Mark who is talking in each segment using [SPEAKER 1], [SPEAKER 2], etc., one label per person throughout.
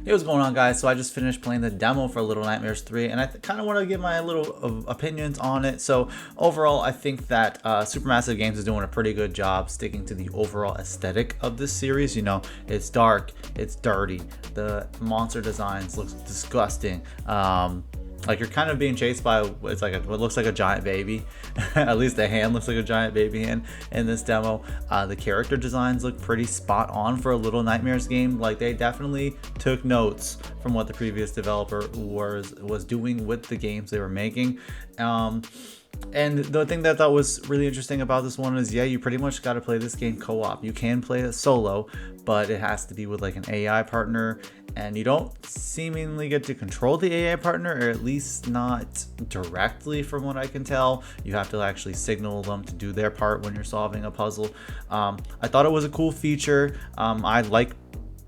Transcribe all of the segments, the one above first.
[SPEAKER 1] Hey, what's going on, guys? So I just finished playing the demo for Little Nightmares 3, and I kind of want to give my little opinions on it. So overall, I think that Supermassive Games is doing a pretty good job sticking to the overall aesthetic of this series. You know, it's dark, it's dirty, the monster designs look disgusting. Like you're kind of being chased by what looks like a giant baby. At least the hand looks like a giant baby hand in this demo. The character designs look pretty spot on for a Little Nightmares game. Like they definitely took notes from what the previous developer was doing with the games they were making. And the thing that I thought was really interesting about this one is, yeah, you pretty much got to play this game co-op. You can play it solo, but it has to be with like an AI partner, and you don't seemingly get to control the AI partner, or at least not directly from what I can tell. You have to actually signal them to do their part when you're solving a puzzle. I thought it was a cool feature. I like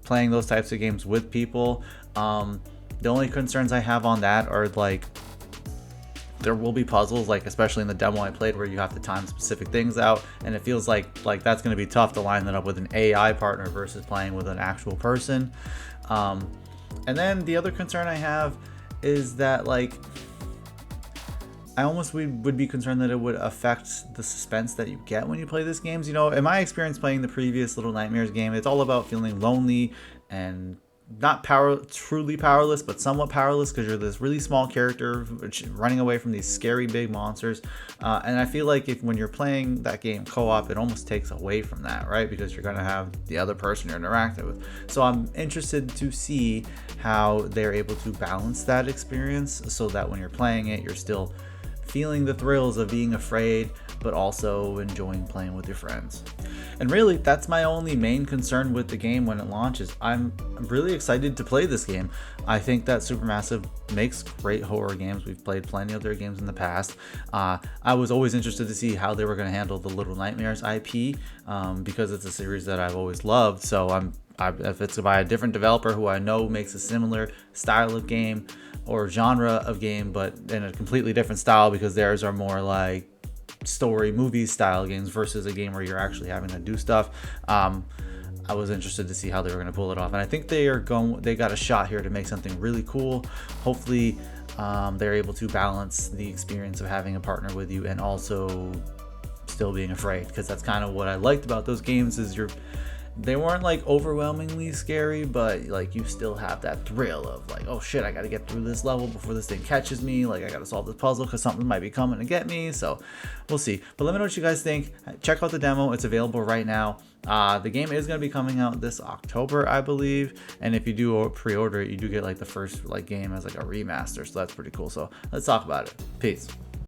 [SPEAKER 1] playing those types of games with people. The only concerns I have on that are like, there will be puzzles, like especially in the demo I played, where you have to time specific things out, and it feels like that's going to be tough to line that up with an AI partner versus playing with an actual person. And then the other concern I have is that like I almost would be concerned that it would affect the suspense that you get when you play this game. You know, in my experience playing the previous Little Nightmares game, it's all about feeling lonely and not truly powerless, but somewhat powerless, because you're this really small character running away from these scary big monsters. And I feel like when you're playing that game co-op, it almost takes away from that, right? Because you're going to have the other person you're interacting with. So I'm interested to see how they're able to balance that experience so that when you're playing it, you're still feeling the thrills of being afraid, but also enjoying playing with your friends. And really, that's my only main concern with the game when it launches. I'm really excited to play this game. I think that Supermassive makes great horror games. We've played plenty of their games in the past. I was always interested to see how they were going to handle the Little Nightmares IP, because it's a series that I've always loved. So if it's by a different developer who I know makes a similar style of game or genre of game, but in a completely different style, because theirs are more like story movie style games versus a game where you're actually having to do stuff. I was interested to see how they were going to pull it off, and I think they got a shot here to make something really cool. Hopefully they're able to balance the experience of having a partner with you and also still being afraid, because that's kind of what I liked about those games, is they weren't like overwhelmingly scary, but like you still have that thrill of like, oh shit, I gotta get through this level before this thing catches me. Like I gotta solve this puzzle because something might be coming to get me. So we'll see. But let me know what you guys think. Check out the demo. It's available right now. The game is gonna be coming out this October, I believe. And if you do pre-order it, you do get like the first like game as like a remaster. So that's pretty cool. So let's talk about it. Peace.